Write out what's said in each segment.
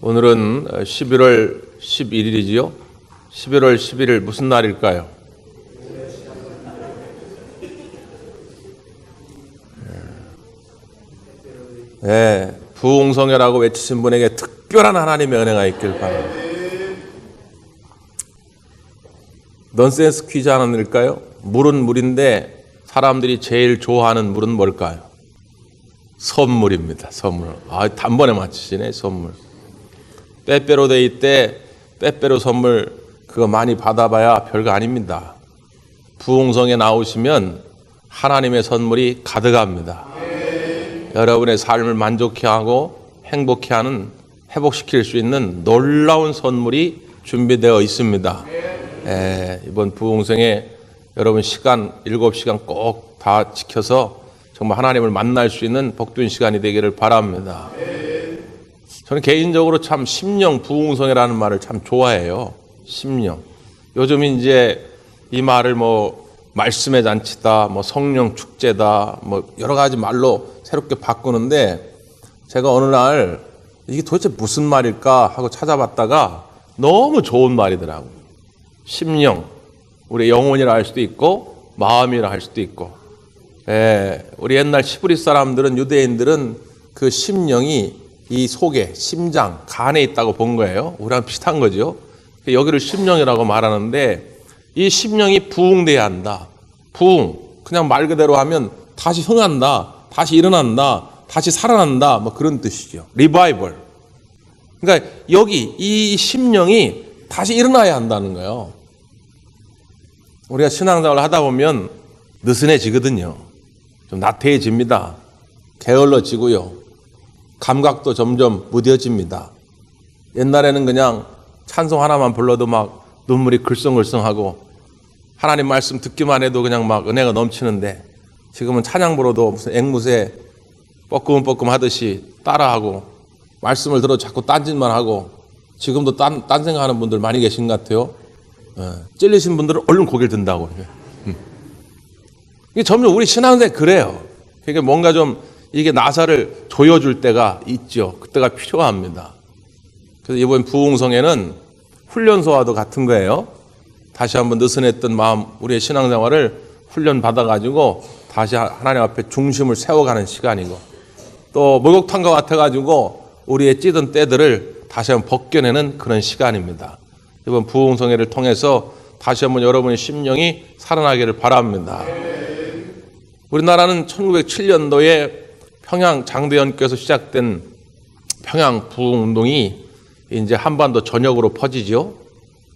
오늘은 11월 11일이지요. 11월 11일 무슨 날일까요? 네, 부흥성회라고 외치신 분에게 특별한 하나님의 은혜가 있길 바랍니다. 넌센스 퀴즈 하나 낼까요? 물은 물인데 사람들이 제일 좋아하는 물은 뭘까요? 선물입니다. 선물. 단번에 맞히시네. 선물. 빼빼로데이 때 빼빼로 선물 그거 많이 받아봐야 별거 아닙니다. 부흥성에 나오시면 하나님의 선물이 가득합니다. 여러분의 삶을 만족해 하고 행복해 하는, 회복시킬 수 있는 놀라운 선물이 준비되어 있습니다. 이번 부흥성에 여러분 시간 7시간 꼭 다 지켜서 정말 하나님을 만날 수 있는 복된 시간이 되기를 바랍니다. 저는 개인적으로 참 심령 부흥성회라는 말을 참 좋아해요. 심령. 요즘 이제 이 말을 말씀의 잔치다, 성령 축제다, 여러 가지 말로 새롭게 바꾸는데, 제가 어느 날 이게 도대체 무슨 말일까 하고 찾아봤다가 너무 좋은 말이더라고요. 심령. 우리 영혼이라 할 수도 있고 마음이라 할 수도 있고. 우리 옛날 히브리 사람들은, 유대인들은 그 심령이 이 속에, 심장, 간에 있다고 본 거예요. 우리랑 비슷한 거죠. 여기를 심령이라고 말하는데, 이 심령이 부흥돼야 한다. 부흥. 그냥 말 그대로 하면 다시 흥한다, 다시 일어난다, 다시 살아난다, 그런 뜻이죠. 리바이벌. 그러니까 여기 이 심령이 다시 일어나야 한다는 거예요. 우리가 신앙생활을 하다 보면 느슨해지거든요. 좀 나태해집니다. 게을러지고요. 감각도 점점 무뎌집니다. 옛날에는 그냥 찬송 하나만 불러도 눈물이 글썽글썽하고, 하나님 말씀 듣기만 해도 그냥 은혜가 넘치는데, 지금은 찬양 불러도 무슨 앵무새 뻐끔뻐끔 하듯이 따라하고, 말씀을 들어 자꾸 딴짓만 하고, 지금도 딴 생각하는 분들 많이 계신 것 같아요. 찔리신 분들은 얼른 고개를 든다고. 이게 점점 우리 신앙생활 그래요. 그러니까 뭔가 좀 이게 나사를 조여줄 때가 있죠. 그때가 필요합니다. 그래서 이번 부흥성회는 훈련소와도 같은 거예요. 다시 한번 느슨했던 마음, 우리의 신앙생활을 훈련받아가지고 다시 하나님 앞에 중심을 세워가는 시간이고, 또 목욕탕과 같아가지고 우리의 찌든 때들을 다시 한번 벗겨내는 그런 시간입니다. 이번 부흥성회를 통해서 다시 한번 여러분의 심령이 살아나기를 바랍니다. 우리나라는 1907년도에 평양 장대연교에서 시작된 평양 부흥운동이 이제 한반도 전역으로 퍼지죠.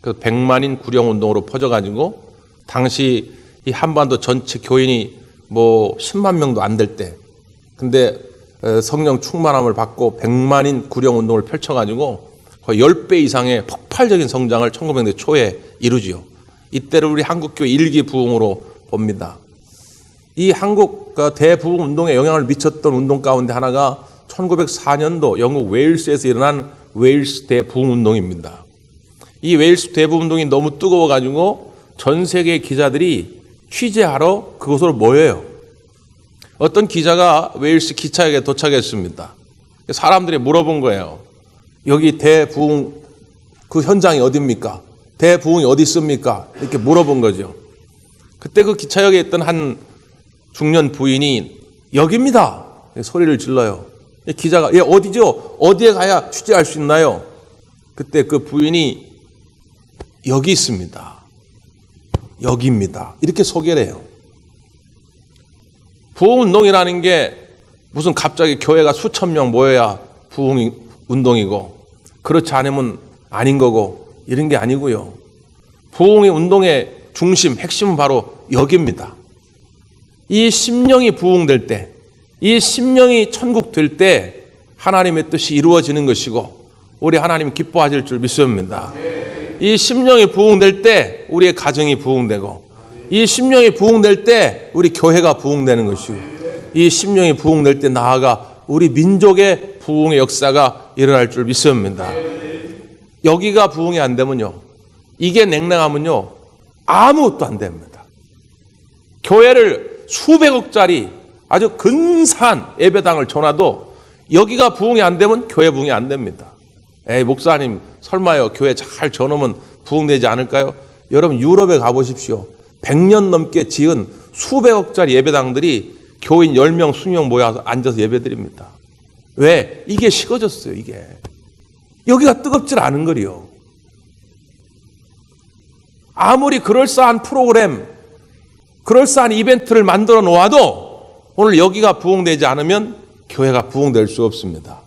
그래서 100만인 구령운동으로 퍼져가지고, 당시 이 한반도 전체 교인이 10만 명도 안 될 때, 근데 성령 충만함을 받고 100만인 구령운동을 펼쳐가지고 거의 10배 이상의 폭발적인 성장을 1900년대 초에 이루지요. 이때를 우리 한국교회 일기 부흥으로 봅니다. 이 한국 대부흥운동에 영향을 미쳤던 운동 가운데 하나가 1904년도 영국 웨일스에서 일어난 웨일스 대부흥운동입니다. 이 웨일스 대부흥운동이 너무 뜨거워가지고 전 세계 기자들이 취재하러 그곳으로 모여요. 어떤 기자가 웨일스 기차역에 도착했습니다. 사람들이 물어본 거예요. 여기 대부흥 그 현장이 어디입니까? 대부흥이 어디 있습니까? 이렇게 물어본 거죠. 그때 그 기차역에 있던 한 중년 부인이 여기입니다. 소리를 질러요. 기자가 어디죠? 어디에 가야 취재할 수 있나요? 그때 그 부인이 여기 있습니다. 여기입니다. 이렇게 소개를 해요. 부흥운동이라는 게 무슨 갑자기 교회가 수천 명 모여야 부흥운동이고, 그렇지 않으면 아닌 거고, 이런 게 아니고요. 부흥의 운동의 중심, 핵심은 바로 여기입니다. 이 심령이 부흥될 때, 이 심령이 천국 될 때 하나님의 뜻이 이루어지는 것이고, 우리 하나님 기뻐하실 줄 믿습니다. 이 심령이 부흥될 때 우리의 가정이 부흥되고, 이 심령이 부흥될 때 우리 교회가 부흥되는 것이고, 이 심령이 부흥될 때 나아가 우리 민족의 부흥의 역사가 일어날 줄 믿습니다. 여기가 부흥이 안 되면요, 이게 냉랭하면요, 아무것도 안 됩니다. 교회를 수백억짜리 아주 근사한 예배당을 줘놔도 여기가 부흥이 안 되면 교회 부흥이 안 됩니다. 에이, 목사님, 설마요, 교회 잘 저놓으면 부흥되지 않을까요? 여러분, 유럽에 가보십시오. 100년 넘게 지은 수백억짜리 예배당들이 교인 10명, 20명 모여서 앉아서 예배드립니다. 왜? 이게 식어졌어요, 이게. 여기가 뜨겁질 않은 거리요. 아무리 그럴싸한 프로그램, 그럴싸한 이벤트를 만들어 놓아도 오늘 여기가 부흥되지 않으면 교회가 부흥될 수 없습니다.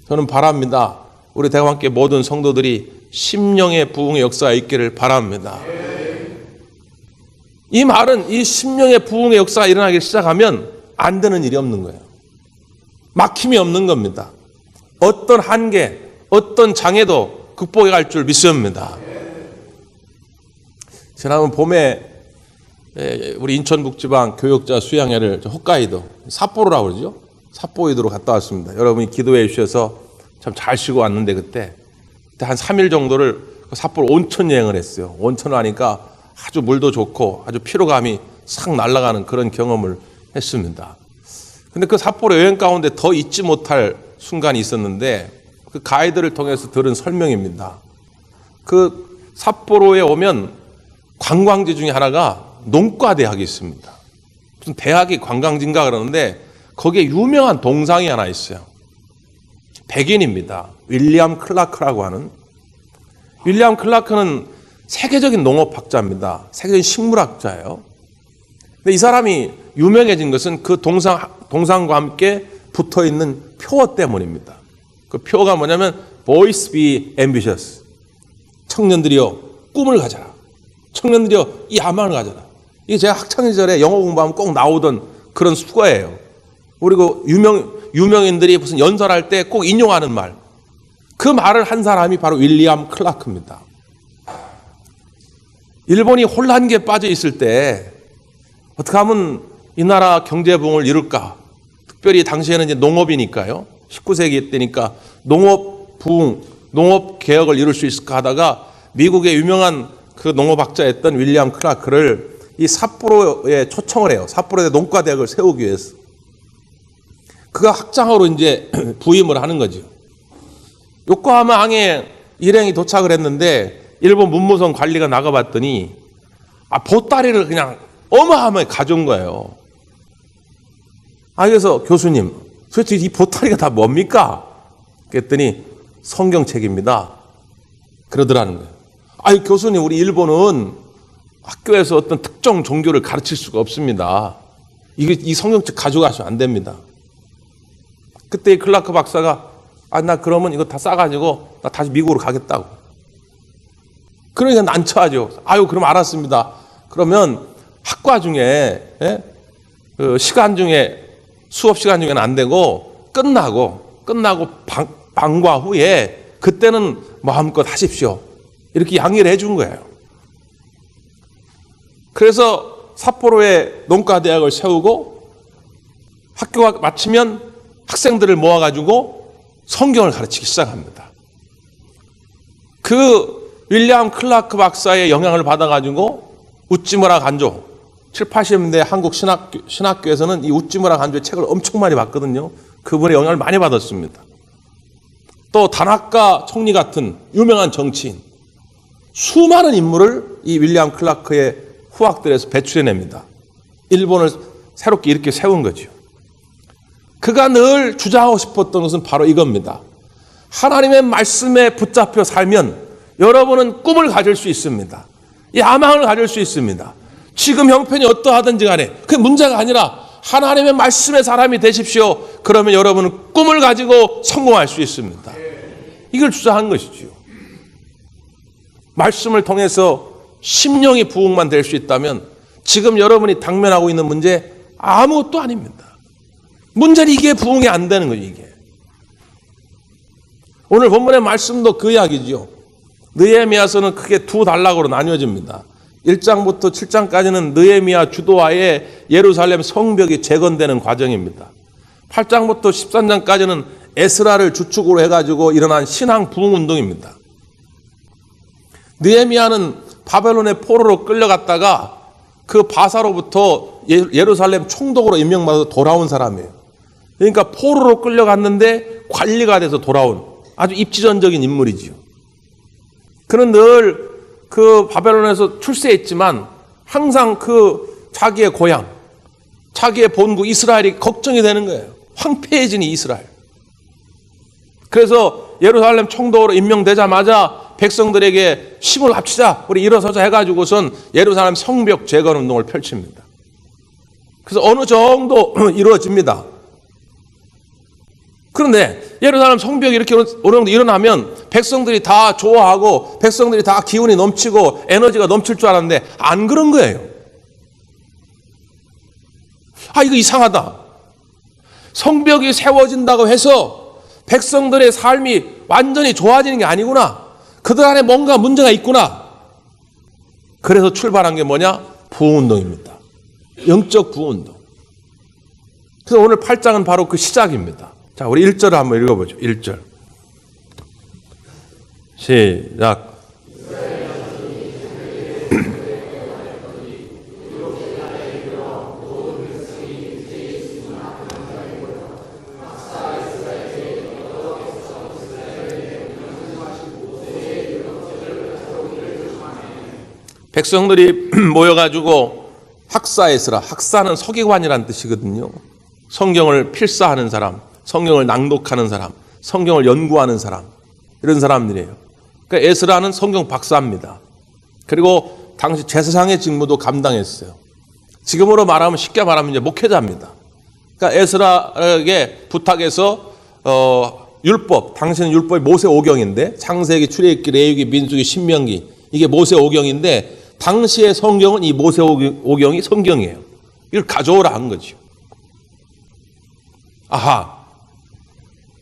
저는 바랍니다. 우리 대화함께 모든 성도들이 심령의 부흥의 역사가 있기를 바랍니다. 이 말은 이 심령의 부흥의 역사가 일어나기 시작하면 안 되는 일이 없는 거예요. 막힘이 없는 겁니다. 어떤 한계, 어떤 장애도 극복해 갈 줄 믿습니다. 지난번 봄에 우리 인천북지방 교역자 수양회를 홋카이도, 삿포로라고 그러죠. 삿포이도로 갔다 왔습니다. 여러분이 기도해 주셔서 참 잘 쉬고 왔는데 그때 한 3일 정도를 삿포로 온천 여행을 했어요. 온천을 하니까 아주 물도 좋고 아주 피로감이 싹 날아가는 그런 경험을 했습니다. 근데 그 삿포로 여행 가운데 더 잊지 못할 순간이 있었는데 그 가이드를 통해서 들은 설명입니다. 그 삿포로에 오면 관광지 중에 하나가 농과대학이 있습니다. 무슨 대학이 관광지인가 그러는데 거기에 유명한 동상이 하나 있어요. 백인입니다. 윌리엄 클라크라고 하는. 윌리엄 클라크는 세계적인 농업학자입니다. 세계적인 식물학자예요. 근데 이 사람이 유명해진 것은 그 동상과 함께 붙어있는 표어 때문입니다. 그 표어가 뭐냐면 Boys be ambitious. 청년들이여 꿈을 가져라. 청년들이여 이 야망을 가져라. 이게 제가 학창시절에 영어 공부하면 꼭 나오던 그런 수거예요. 그리고 유명인들이 무슨 연설할 때 꼭 인용하는 말. 그 말을 한 사람이 바로 윌리엄 클라크입니다. 일본이 혼란기에 빠져 있을 때 어떻게 하면 이 나라 경제 부흥을 이룰까? 특별히 당시에는 이제 농업이니까요. 19세기 때니까 농업 부흥, 농업 개혁을 이룰 수 있을까 하다가 미국의 유명한 그 농업학자였던 윌리엄 클라크를 이 삿포로에 초청을 해요. 삿포로에 농과대학을 세우기 위해서. 그가 학장으로 이제 부임을 하는 거죠. 요코하마 항에 일행이 도착을 했는데 일본 문무성 관리가 나가봤더니 보따리를 그냥 어마어마하게 가져온 거예요. 그래서 교수님, 도대체 이 보따리가 다 뭡니까? 그랬더니 성경책입니다. 그러더라는 거예요. 교수님, 우리 일본은 학교에서 어떤 특정 종교를 가르칠 수가 없습니다. 이 성경책 가져가시면 안 됩니다. 그때 클라크 박사가 나 그러면 이거 다 싸가지고 나 다시 미국으로 가겠다고. 그러니까 난처하죠. 그럼 알았습니다. 그러면 학과 중에 그 시간 중에 수업 시간 중에는 안 되고 끝나고 방과 후에 그때는 마음껏 하십시오. 이렇게 양해를 해준 거예요. 그래서 삿포로에 농과대학을 세우고 학교가 마치면 학생들을 모아가지고 성경을 가르치기 시작합니다. 그 윌리엄 클라크 박사의 영향을 받아가지고 우찌무라 간조, 7, 80년대 한국 신학교에서는 이 우찌무라 간조의 책을 엄청 많이 봤거든요. 그분의 영향을 많이 받았습니다. 또 다나카 총리 같은 유명한 정치인, 수많은 인물을 이 윌리엄 클라크의 후학들에서 배출해냅니다. 일본을 새롭게 이렇게 세운 거죠. 그가 늘 주장하고 싶었던 것은 바로 이겁니다. 하나님의 말씀에 붙잡혀 살면 여러분은 꿈을 가질 수 있습니다. 야망을 가질 수 있습니다. 지금 형편이 어떠하든지 간에 그게 문제가 아니라 하나님의 말씀의 사람이 되십시오. 그러면 여러분은 꿈을 가지고 성공할 수 있습니다. 이걸 주장한 것이지요. 말씀을 통해서 심령이 부흥만 될 수 있다면 지금 여러분이 당면하고 있는 문제 아무것도 아닙니다. 문제는 이게 부흥이 안 되는 거죠, 이게. 오늘 본문의 말씀도 그 이야기죠. 느헤미야서는 크게 두 단락으로 나뉘어집니다. 1장부터 7장까지는 느헤미야 주도하에 예루살렘 성벽이 재건되는 과정입니다. 8장부터 13장까지는 에스라를 주축으로 해가지고 일어난 신앙 부흥 운동입니다. 느헤미야는 바벨론의 포로로 끌려갔다가 그 바사로부터 예루살렘 총독으로 임명받아서 돌아온 사람이에요. 그러니까 포로로 끌려갔는데 관리가 돼서 돌아온 아주 입지전적인 인물이지요. 그는 늘 그 바벨론에서 출세했지만 항상 그 자기의 고향, 자기의 본국 이스라엘이 걱정이 되는 거예요. 황폐해진 이 이스라엘. 그래서 예루살렘 총독으로 임명되자마자 백성들에게 힘을 합치자, 우리 일어서자 해가지고선 예루살렘 성벽 재건 운동을 펼칩니다. 그래서 어느 정도 이루어집니다. 그런데 예루살렘 성벽이 이렇게 어느 정도 일어나면 백성들이 다 좋아하고 백성들이 다 기운이 넘치고 에너지가 넘칠 줄 알았는데 안 그런 거예요. 이거 이상하다. 성벽이 세워진다고 해서 백성들의 삶이 완전히 좋아지는 게 아니구나. 그들 안에 뭔가 문제가 있구나. 그래서 출발한 게 뭐냐? 부흥운동입니다. 영적 부흥운동. 그래서 오늘 8장은 바로 그 시작입니다. 자, 우리 1절을 한번 읽어보죠. 1절. 시작. 백성들이 모여가지고 학사에스라, 학사는 서기관이라는 뜻이거든요. 성경을 필사하는 사람, 성경을 낭독하는 사람, 성경을 연구하는 사람, 이런 사람들이에요. 그러니까 에스라는 성경 박사입니다. 그리고 당시 제사장의 직무도 감당했어요. 지금으로 말하면, 쉽게 말하면 이제 목회자입니다. 그러니까 에스라에게 부탁해서 율법, 당시는 율법이 모세 오경인데, 창세기, 출애굽기, 레위기, 민수기, 신명기, 이게 모세 오경인데 당시의 성경은 이 모세 오경이 성경이에요. 이걸 가져오라 한 거죠.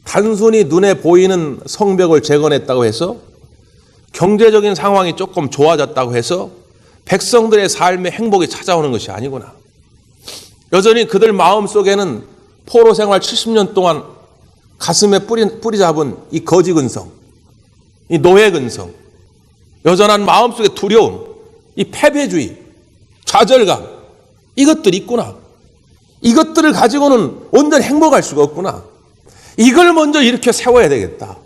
단순히 눈에 보이는 성벽을 재건했다고 해서, 경제적인 상황이 조금 좋아졌다고 해서 백성들의 삶에 행복이 찾아오는 것이 아니구나. 여전히 그들 마음속에는 포로 생활 70년 동안 가슴에 뿌리 잡은 이 거지 근성, 이 노예 근성, 여전한 마음속의 두려움, 이 패배주의, 좌절감, 이것들이 있구나. 이것들을 가지고는 온전히 행복할 수가 없구나. 이걸 먼저 이렇게 세워야 되겠다.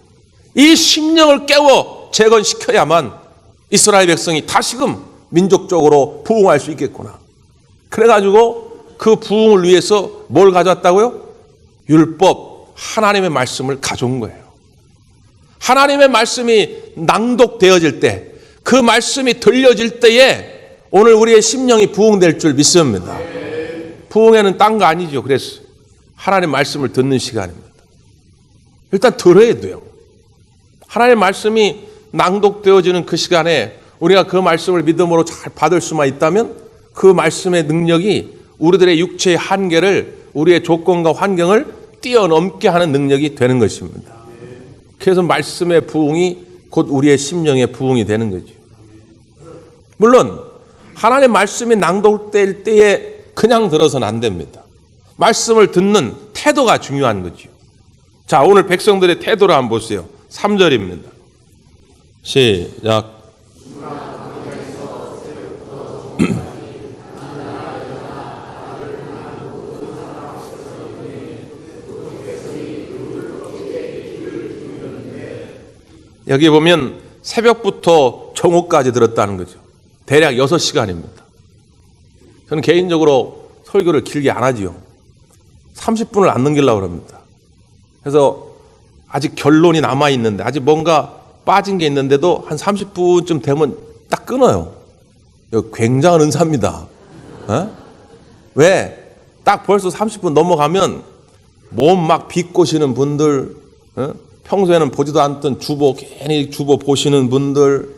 이 심령을 깨워 재건시켜야만 이스라엘 백성이 다시금 민족적으로 부흥할 수 있겠구나. 그래가지고 그 부흥을 위해서 뭘 가져왔다고요? 율법, 하나님의 말씀을 가져온 거예요. 하나님의 말씀이 낭독되어질 때, 그 말씀이 들려질 때에 오늘 우리의 심령이 부흥될 줄 믿습니다. 부흥에는 딴 거 아니죠. 그래서 하나님의 말씀을 듣는 시간입니다. 일단 들어야 돼요. 하나님의 말씀이 낭독되어지는 그 시간에 우리가 그 말씀을 믿음으로 잘 받을 수만 있다면 그 말씀의 능력이 우리들의 육체의 한계를, 우리의 조건과 환경을 뛰어넘게 하는 능력이 되는 것입니다. 그래서 말씀의 부흥이 곧 우리의 심령의 부흥이 되는 거죠. 물론 하나님의 말씀이 낭독될 때에 그냥 들어서는 안 됩니다. 말씀을 듣는 태도가 중요한 거죠. 자, 오늘 백성들의 태도를 한번 보세요. 3절입니다. 시작. 여기 보면 새벽부터 정오까지 들었다는 거죠. 대략 6시간입니다. 저는 개인적으로 설교를 길게 안 하지요. 30분을 안 넘기려고 합니다. 그래서 아직 결론이 남아있는데, 아직 뭔가 빠진 게 있는데도 한 30분쯤 되면 딱 끊어요. 이거 굉장한 은사입니다. 왜? 딱 벌써 30분 넘어가면 몸 막 비꼬시는 분들, 평소에는 보지도 않던 주보, 괜히 주보 보시는 분들,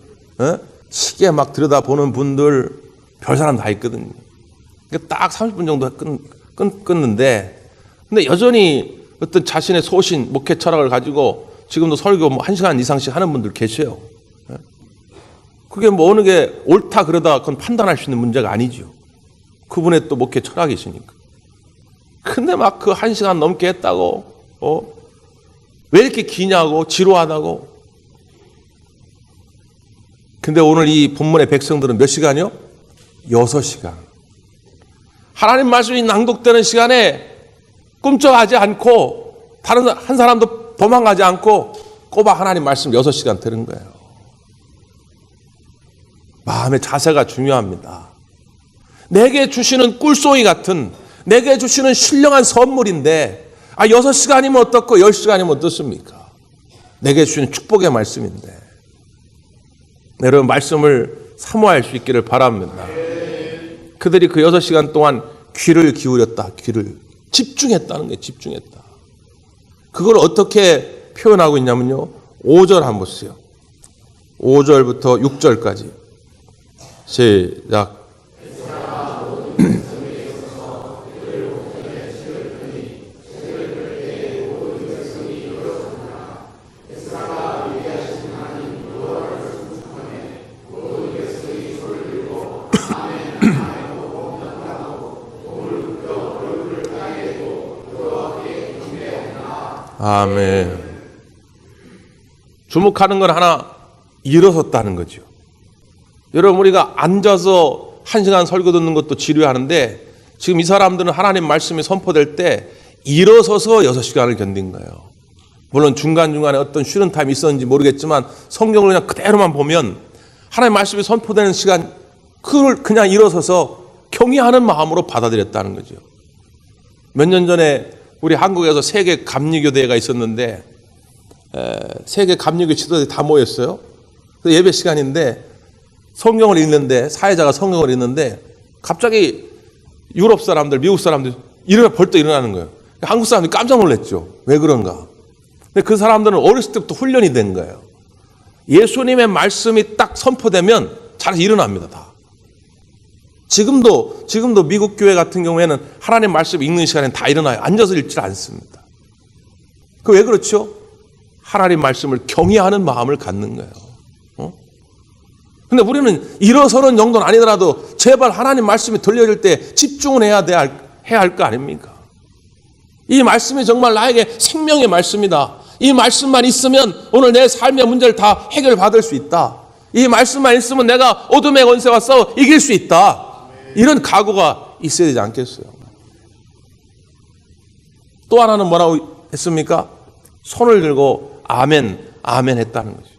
시계 막 들여다보는 분들, 별 사람 다 있거든요. 그러니까 딱 30분 정도 끊는데, 근데 여전히 어떤 자신의 소신, 목회 철학을 가지고 지금도 설교 1시간 이상씩 하는 분들 계세요. 그게 뭐 어느 게 옳다 그러다 그건 판단할 수 있는 문제가 아니죠. 그분의 또 목회 철학이시니까. 근데 막 그 1시간 넘게 했다고, 왜 이렇게 기냐고, 지루하다고. 근데 오늘 이 본문의 백성들은 몇 시간이요? 6시간. 하나님 말씀이 낭독되는 시간에 꿈쩍하지 않고, 다른 한 사람도 도망가지 않고 꼬박 하나님 말씀 6시간 들은 거예요. 마음의 자세가 중요합니다. 내게 주시는 꿀송이 같은, 내게 주시는 신령한 선물인데 6시간이면 어떻고 10시간이면 어떻습니까? 내게 주시는 축복의 말씀인데 여러분 말씀을 사모할 수 있기를 바랍니다. 그들이 그 6시간 동안 귀를 기울였다. 귀를 집중했다는 거예요. 집중했다. 그걸 어떻게 표현하고 있냐면요. 5절 한번 보세요. 5절부터 6절까지 시작. 아멘. 주목하는 건 하나, 일어섰다는 거죠. 여러분 우리가 앉아서 1시간 설교 듣는 것도 지루하는데 지금 이 사람들은 하나님 말씀이 선포될 때 일어서서 6시간을 견딘 거예요. 물론 중간중간에 어떤 쉬는 타임이 있었는지 모르겠지만 성경을 그냥 그대로만 보면 하나님 말씀이 선포되는 시간 그걸 그냥 일어서서 경외하는 마음으로 받아들였다는 거죠. 몇 년 전에 우리 한국에서 세계 감리교대회가 있었는데 세계 감리교 지도자들이 다 모였어요. 예배 시간인데 성경을 읽는데 사회자가 성경을 읽는데 갑자기 유럽 사람들, 미국 사람들 벌떡 일어나는 거예요. 한국 사람들이 깜짝 놀랐죠. 왜 그런가? 근데 그 사람들은 어렸을 때부터 훈련이 된 거예요. 예수님의 말씀이 딱 선포되면 잘 일어납니다. 다. 지금도 미국 교회 같은 경우에는 하나님 말씀 읽는 시간에 다 일어나요. 앉아서 읽지 않습니다. 그 왜 그렇죠? 하나님 말씀을 경외하는 마음을 갖는 거예요. 근데 우리는 일어서는 정도는 아니더라도 제발 하나님 말씀이 들려질 때 집중을 해야 할 거 아닙니까? 이 말씀이 정말 나에게 생명의 말씀이다. 이 말씀만 있으면 오늘 내 삶의 문제를 다 해결받을 수 있다. 이 말씀만 있으면 내가 어둠의 권세와 싸워 이길 수 있다. 이런 각오가 있어야 되지 않겠어요? 또 하나는 뭐라고 했습니까? 손을 들고 아멘, 아멘 했다는 거죠.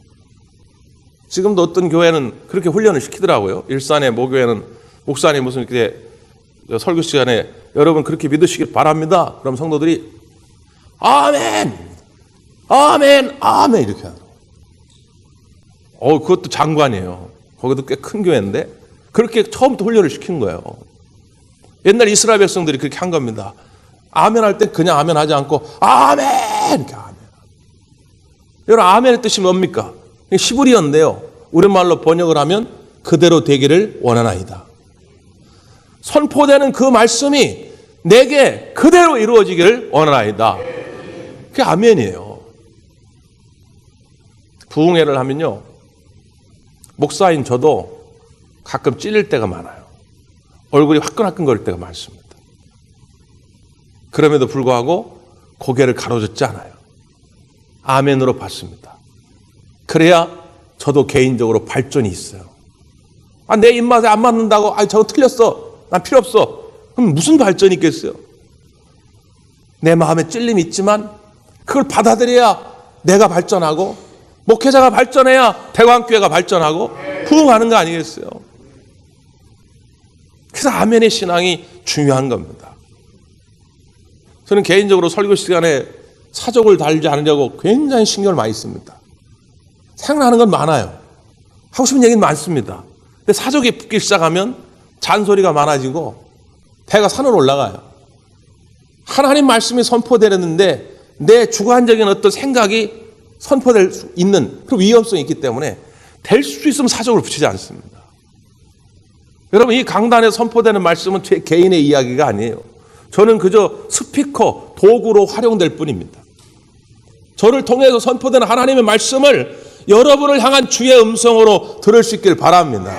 지금도 어떤 교회는 그렇게 훈련을 시키더라고요. 일산의 모교회는 목사님 무슨 이렇게 설교 시간에 여러분 그렇게 믿으시길 바랍니다. 그럼 성도들이 아멘, 아멘, 아멘 이렇게 하더라고요. 그것도 장관이에요. 거기도 꽤 큰 교회인데 그렇게 처음부터 훈련을 시킨 거예요. 옛날 이스라엘 백성들이 그렇게 한 겁니다. 아멘 할 때 그냥 아멘 하지 않고 아멘 이렇게 아멘. 여러분 아멘의 뜻이 뭡니까? 히브리어인데요. 우리말로 번역을 하면 그대로 되기를 원하나이다. 선포되는 그 말씀이 내게 그대로 이루어지기를 원하나이다. 그게 아멘이에요. 부흥회를 하면요. 목사인 저도 가끔 찔릴 때가 많아요. 얼굴이 화끈화끈거릴 때가 많습니다. 그럼에도 불구하고 고개를 가로젓지 않아요. 아멘으로 받습니다. 그래야 저도 개인적으로 발전이 있어요. 내 입맛에 안 맞는다고 저거 틀렸어. 난 필요 없어. 그럼 무슨 발전이 있겠어요? 내 마음에 찔림이 있지만 그걸 받아들여야 내가 발전하고 목회자가 발전해야 대광교회가 발전하고 부흥하는 거 아니겠어요? 그래서 아멘의 신앙이 중요한 겁니다. 저는 개인적으로 설교 시간에 사족을 달지 않으려고 굉장히 신경을 많이 씁니다. 생각나는 건 많아요. 하고 싶은 얘기는 많습니다. 근데 사족이 붙기 시작하면 잔소리가 많아지고 배가 산으로 올라가요. 하나님 말씀이 선포되는데 내 주관적인 어떤 생각이 선포될 수 있는 그런 위험성이 있기 때문에 될 수 있으면 사족을 붙이지 않습니다. 여러분 이 강단에 선포되는 말씀은 제 개인의 이야기가 아니에요. 저는 그저 스피커, 도구로 활용될 뿐입니다. 저를 통해서 선포되는 하나님의 말씀을 여러분을 향한 주의 음성으로 들을 수 있길 바랍니다.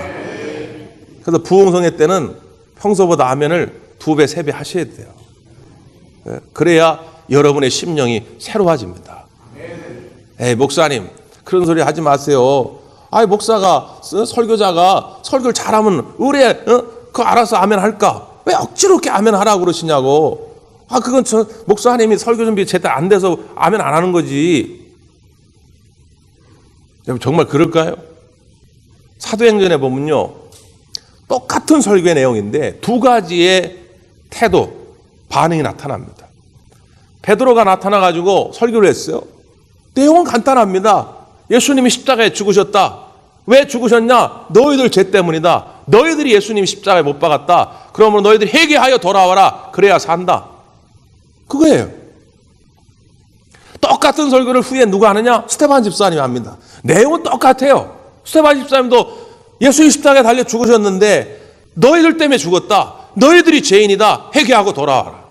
그래서 부흥성회 때는 평소보다 아멘을 2배, 3배 하셔야 돼요. 그래야 여러분의 심령이 새로워집니다. 에이, 목사님, 그런 소리 하지 마세요. 목사가, 설교자가 설교를 잘하면 의뢰, 그거 알아서 아멘 할까? 왜 억지로 이렇게 아멘 하라고 그러시냐고. 그건 목사님이 설교 준비 제대로 안 돼서 아멘 안 하는 거지. 여러분 정말 그럴까요? 사도행전에 보면요, 똑같은 설교의 내용인데 두 가지의 태도, 반응이 나타납니다. 베드로가 나타나가지고 설교를 했어요. 내용은 간단합니다. 예수님이 십자가에 죽으셨다. 왜 죽으셨냐? 너희들 죄 때문이다. 너희들이 예수님이 십자가에 못 박았다. 그러므로 너희들이 회개하여 돌아와라. 그래야 산다. 그거예요. 똑같은 설교를 후에 누가 하느냐? 스데반 집사님이 합니다. 내용은 똑같아요. 스데반 집사님도 예수님 십자가에 달려 죽으셨는데 너희들 때문에 죽었다. 너희들이 죄인이다. 회개하고 돌아와라.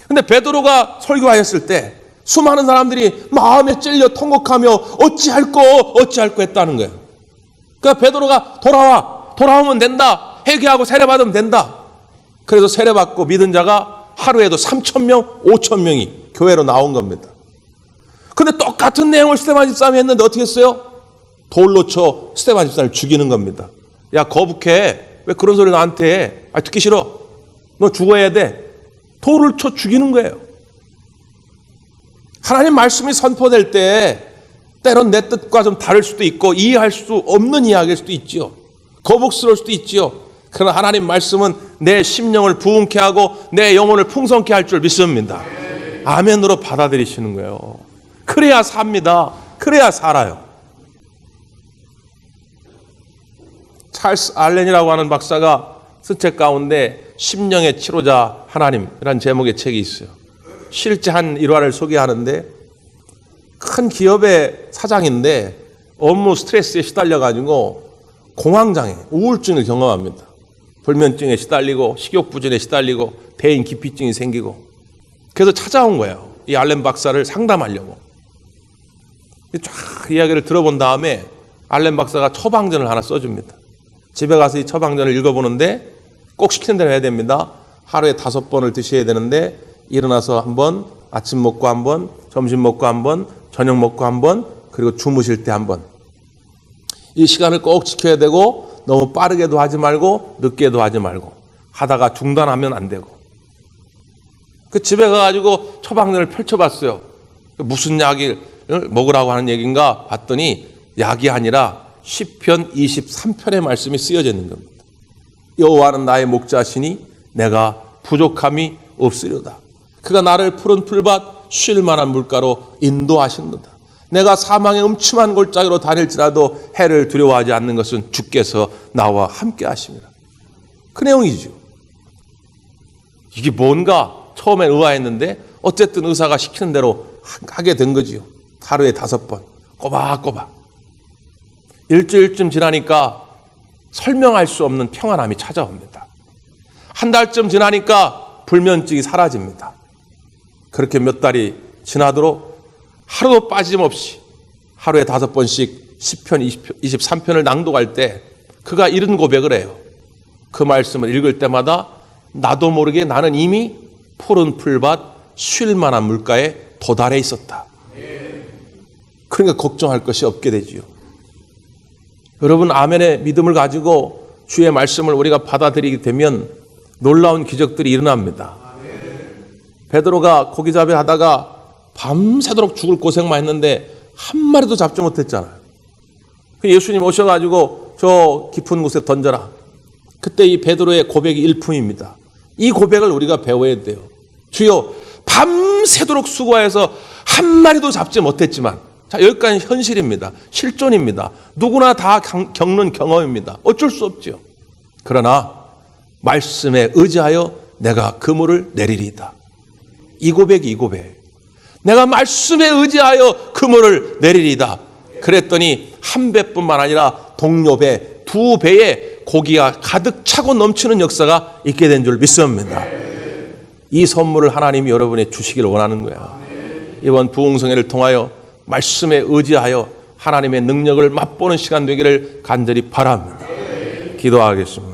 근데 베드로가 설교하였을 때 수많은 사람들이 마음에 찔려 통곡하며 어찌할꼬 했다는 거예요. 그러니까 베드로가 돌아오면 된다. 회개하고 세례받으면 된다. 그래서 세례받고 믿은 자가 하루에도 3,000명, 5,000명이 교회로 나온 겁니다. 근데 똑같은 내용을 스데반 집사님이 했는데 어떻게 했어요? 돌로 쳐 스데반 집사님을 죽이는 겁니다. 야, 거북해. 왜 그런 소리 나한테 해? 듣기 싫어. 너 죽어야 돼. 돌을 쳐 죽이는 거예요. 하나님 말씀이 선포될 때 때론 내 뜻과 좀 다를 수도 있고 이해할 수 없는 이야기일 수도 있지요. 거북스러울 수도 있지요. 그러나 하나님 말씀은 내 심령을 부흥케 하고 내 영혼을 풍성케 할 줄 믿습니다. 아멘으로 받아들이시는 거예요. 그래야 삽니다. 그래야 살아요. 찰스 알렌이라고 하는 박사가 쓴 책 가운데 심령의 치료자 하나님이라는 제목의 책이 있어요. 실제 한 일화를 소개하는데, 큰 기업의 사장인데 업무 스트레스에 시달려가지고 공황장애, 우울증을 경험합니다. 불면증에 시달리고 식욕부진에 시달리고 대인 기피증이 생기고, 그래서 찾아온 거예요. 이 알렌 박사를 상담하려고. 쫙 이야기를 들어본 다음에 알렌 박사가 처방전을 하나 써줍니다. 집에 가서 이 처방전을 읽어보는데 꼭 시키는 대로 해야 됩니다. 하루에 5번을 드셔야 되는데 일어나서 한 번, 아침 먹고 한 번, 점심 먹고 한 번, 저녁 먹고 한 번, 그리고 주무실 때 한 번. 이 시간을 꼭 지켜야 되고 너무 빠르게도 하지 말고 늦게도 하지 말고, 하다가 중단하면 안 되고. 그 집에 가가지고 처방전을 펼쳐봤어요. 무슨 약을 먹으라고 하는 얘기인가 봤더니 약이 아니라 시편 23편의 말씀이 쓰여져 있는 겁니다. 여호와는 나의 목자시니 내가 부족함이 없으려다. 그가 나를 푸른 풀밭 쉴 만한 물가로 인도하신도다. 내가 사망의 음침한 골짜기로 다닐지라도 해를 두려워하지 않는 것은 주께서 나와 함께 하십니다. 그 내용이죠. 이게 뭔가 처음엔 의아했는데 어쨌든 의사가 시키는 대로 하게 된 거지요. 하루에 5번 꼬박꼬박. 일주일쯤 지나니까 설명할 수 없는 평안함이 찾아옵니다. 한 달쯤 지나니까 불면증이 사라집니다. 그렇게 몇 달이 지나도록 하루도 빠짐없이 하루에 5번씩 시편 23편을 낭독할 때 그가 이런 고백을 해요. 그 말씀을 읽을 때마다 나도 모르게 나는 이미 푸른 풀밭 쉴 만한 물가에 도달해 있었다. 그러니까 걱정할 것이 없게 되지요. 여러분, 아멘의 믿음을 가지고 주의 말씀을 우리가 받아들이게 되면 놀라운 기적들이 일어납니다. 베드로가 고기잡이 하다가 밤새도록 죽을 고생만 했는데 한 마리도 잡지 못했잖아요. 예수님 오셔가지고 저 깊은 곳에 던져라. 그때 이 베드로의 고백이 일품입니다. 이 고백을 우리가 배워야 돼요. 주여, 밤새도록 수고해서 한 마리도 잡지 못했지만, 자, 여기까지 현실입니다. 실존입니다. 누구나 다 겪는 경험입니다. 어쩔 수 없죠. 그러나 말씀에 의지하여 내가 그물을 내리리이다. 이 고백이 이 고백. 내가 말씀에 의지하여 그물을 내리리이다. 그랬더니 한 배뿐만 아니라 동료 배, 2배의 고기가 가득 차고 넘치는 역사가 있게 된 줄 믿습니다. 이 선물을 하나님이 여러분에 주시기를 원하는 거야. 이번 부흥성회를 통하여 말씀에 의지하여 하나님의 능력을 맛보는 시간 되기를 간절히 바랍니다. 기도하겠습니다.